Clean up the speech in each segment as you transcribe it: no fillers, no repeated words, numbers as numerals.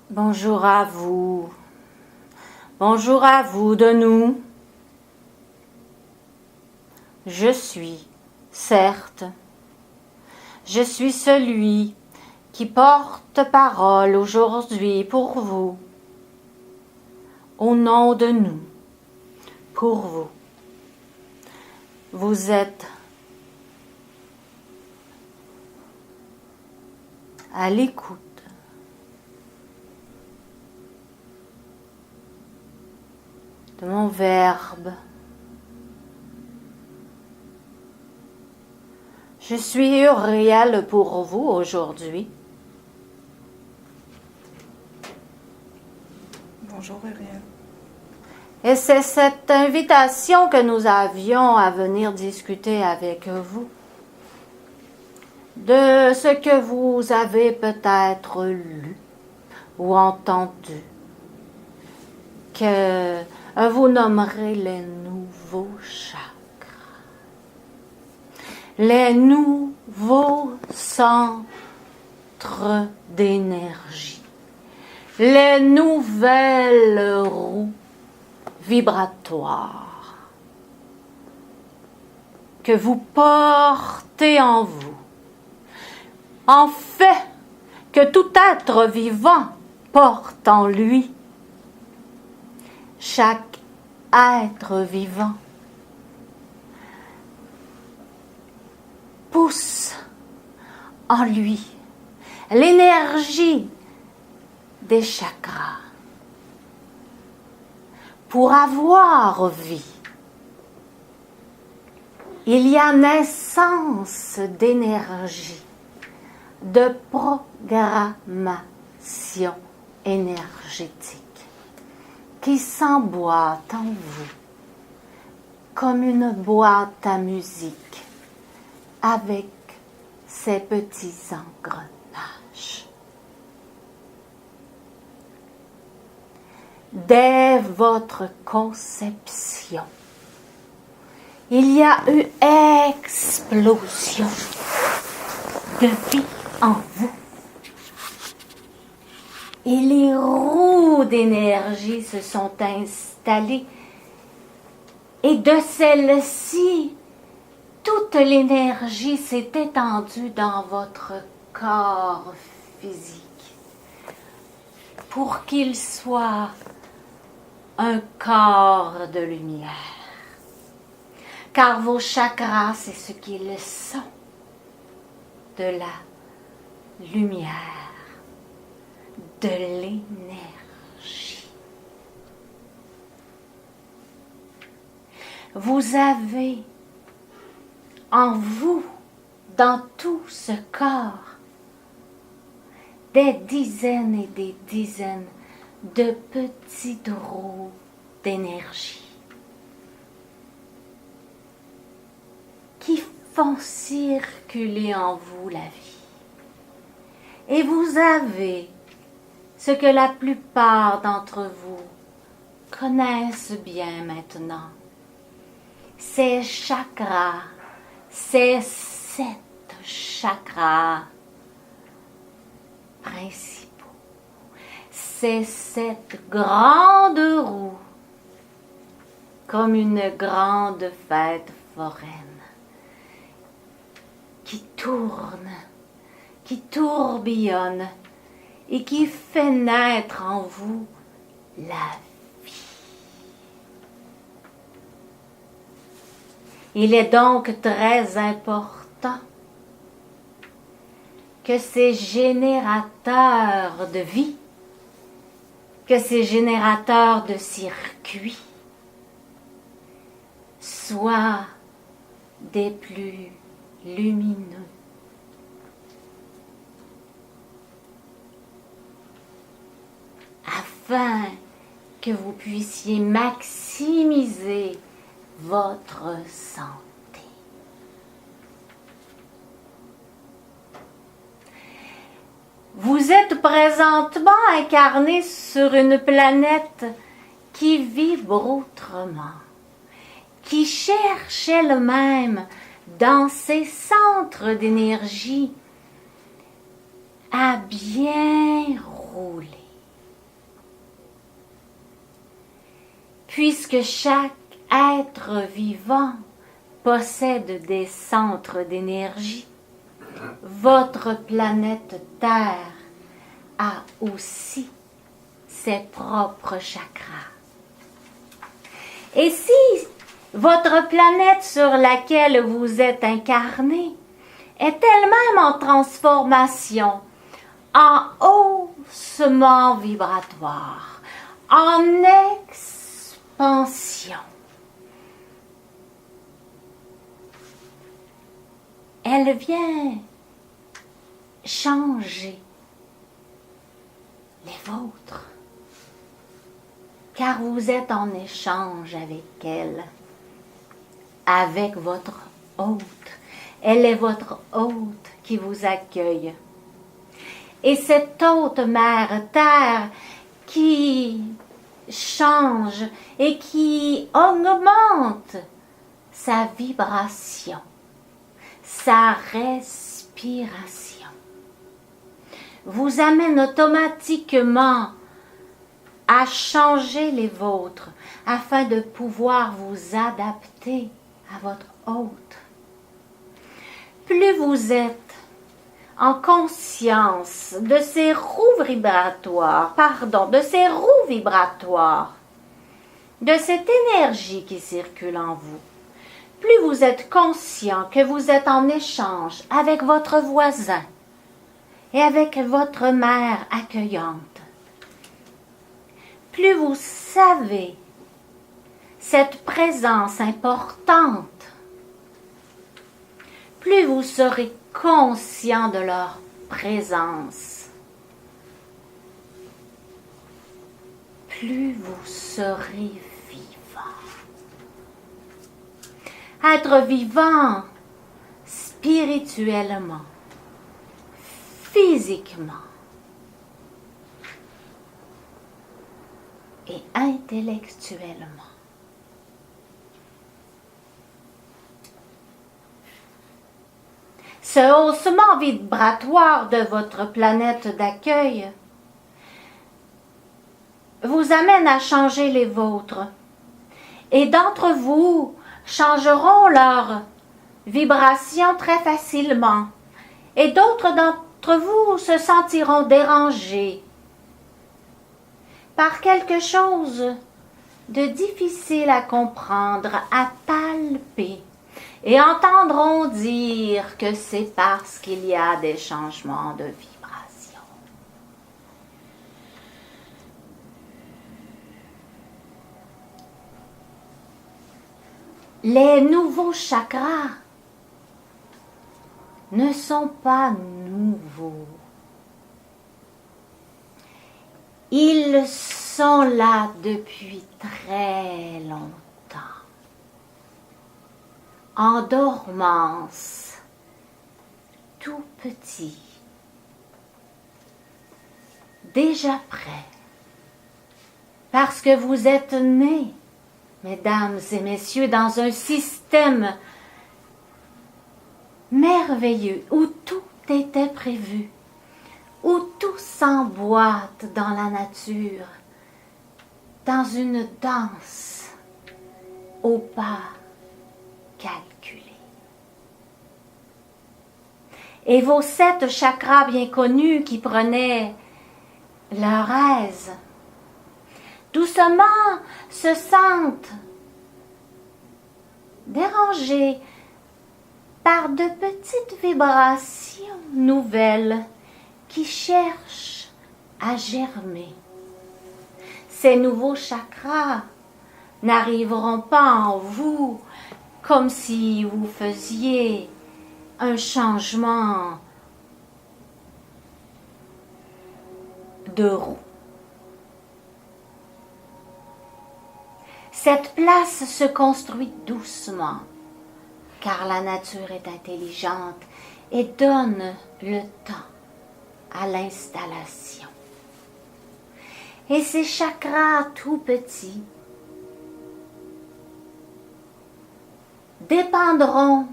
Bonjour à vous. Bonjour à vous de nous. Je suis, certes, je suis celui qui porte parole aujourd'hui pour vous, au nom de nous, pour vous. Vous êtes à l'écoute de mon verbe. Je suis Uriel pour vous aujourd'hui. Bonjour Uriel. Et c'est cette invitation que nous avions à venir discuter avec vous de ce que vous avez peut-être lu ou entendu, que vous nommerez les nouveaux chakras, les nouveaux centres d'énergie, les nouvelles roues vibratoires que vous portez en vous. En fait, que tout être vivant porte en lui. Chaque être vivant pousse en lui l'énergie des chakras pour avoir vie. Il y a naissance d'énergie, de programmation énergétique qui s'emboîte en vous comme une boîte à musique avec ses petits engrenages. Dès votre conception, il y a eu explosion de vie en vous. Et les roues d'énergie se sont installées. Et de celle-ci, toute l'énergie s'est étendue dans votre corps physique pour qu'il soit un corps de lumière. Car vos chakras, c'est ce qu'ils sont, de la lumière, de l'énergie. Vous avez en vous, dans tout ce corps, des dizaines et des dizaines de petites roues d'énergie qui font circuler en vous la vie. Et vous avez ce que la plupart d'entre vous connaissent bien maintenant. Ces chakras, ces 7 chakras principaux, ces 7 grandes roues, comme une grande fête foraine, qui tourne, qui tourbillonne et qui fait naître en vous la vie. Il est donc très important que ces générateurs de vie, que ces générateurs de circuits soient des plus lumineux, afin que vous puissiez maximiser votre santé. Vous êtes présentement incarné sur une planète qui vibre autrement, qui cherche elle-même dans ses centres d'énergie à bien rouler. puisque chaque être vivant possède des centres d'énergie, votre planète Terre a aussi ses propres chakras. Et si votre planète sur laquelle vous êtes incarné est elle-même en transformation, en haussement vibratoire, en expansion, elle vient changer les vôtres, car vous êtes en échange avec elle, avec votre hôte. Elle est votre hôte qui vous accueille. Et cette hôte mère Terre qui change et qui augmente sa vibration, sa respiration, vous amène automatiquement à changer les vôtres afin de pouvoir vous adapter à votre hôte. Plus vous êtes en conscience de ces roues vibratoires, de cette énergie qui circule en vous, plus vous êtes conscient que vous êtes en échange avec votre voisin et avec votre mère accueillante, plus vous savez cette présence importante, plus vous serez conscient de leur présence, plus vous serez vivant. Être vivant spirituellement, physiquement et intellectuellement. Ce haussement vibratoire de votre planète d'accueil vous amène à changer les vôtres. Et d'entre vous changeront leur vibration très facilement. Et d'autres d'entre vous se sentiront dérangés par quelque chose de difficile à comprendre, à palper. Et entendront dire que c'est parce qu'il y a des changements de vibration. Les nouveaux chakras ne sont pas nouveaux. Ils sont là depuis très longtemps, en dormance, tout petit, déjà prêt, parce que vous êtes nés, mesdames et messieurs, dans un système merveilleux où tout était prévu, où tout s'emboîte dans la nature, dans une danse au pas calculé. Et vos 7 chakras bien connus qui prenaient leur aise, doucement se sentent dérangés par de petites vibrations nouvelles qui cherchent à germer. Ces nouveaux chakras n'arriveront pas en vous comme si vous faisiez un changement de roue. Cette place se construit doucement, car la nature est intelligente et donne le temps à l'installation. Et ces chakras tout petits dépendront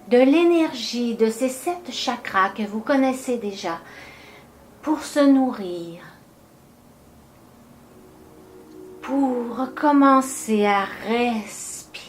de l'énergie de ces 7 chakras que vous connaissez déjà pour se nourrir, pour commencer à respirer.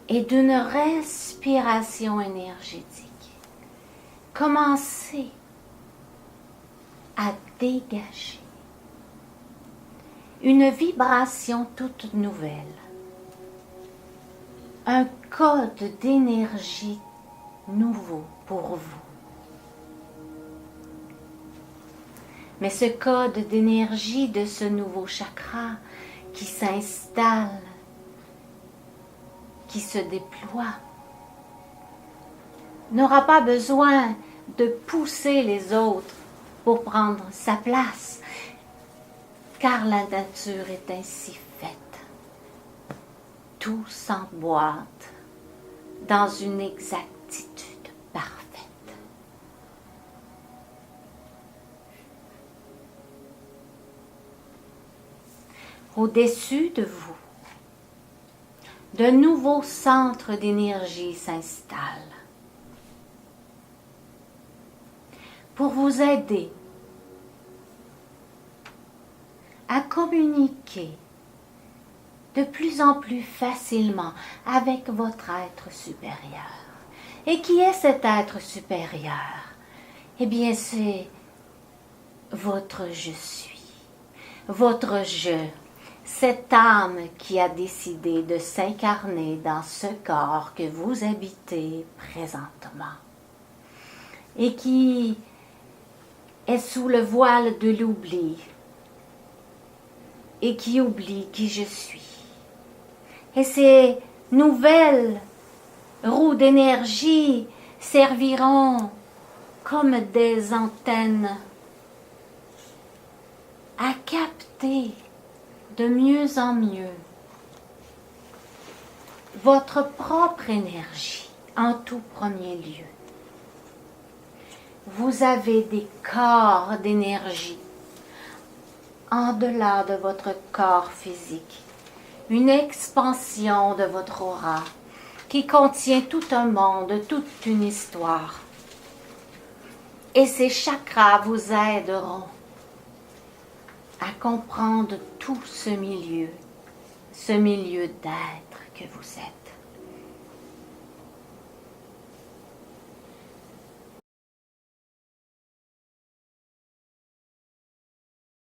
Et d'une respiration énergétique, commencez à dégager une vibration toute nouvelle, un code d'énergie nouveau pour vous. Mais ce code d'énergie de ce nouveau chakra qui s'installe, qui se déploie, n'aura pas besoin de pousser les autres pour prendre sa place, car la nature est ainsi faite. Tout s'emboîte dans une exactitude parfaite. Au-dessus de vous, de nouveaux centres d'énergie s'installent pour vous aider à communiquer de plus en plus facilement avec votre être supérieur. Et qui est cet être supérieur? Eh bien, c'est votre je suis, votre je, cette âme qui a décidé de s'incarner dans ce corps que vous habitez présentement et qui est sous le voile de l'oubli et qui oublie qui je suis. Et ces nouvelles roues d'énergie serviront comme des antennes à capter de mieux en mieux votre propre énergie en tout premier lieu. Vous avez des corps d'énergie en delà de votre corps physique, une expansion de votre aura qui contient tout un monde, toute une histoire. Et ces chakras vous aideront à comprendre tout ce milieu d'être que vous êtes.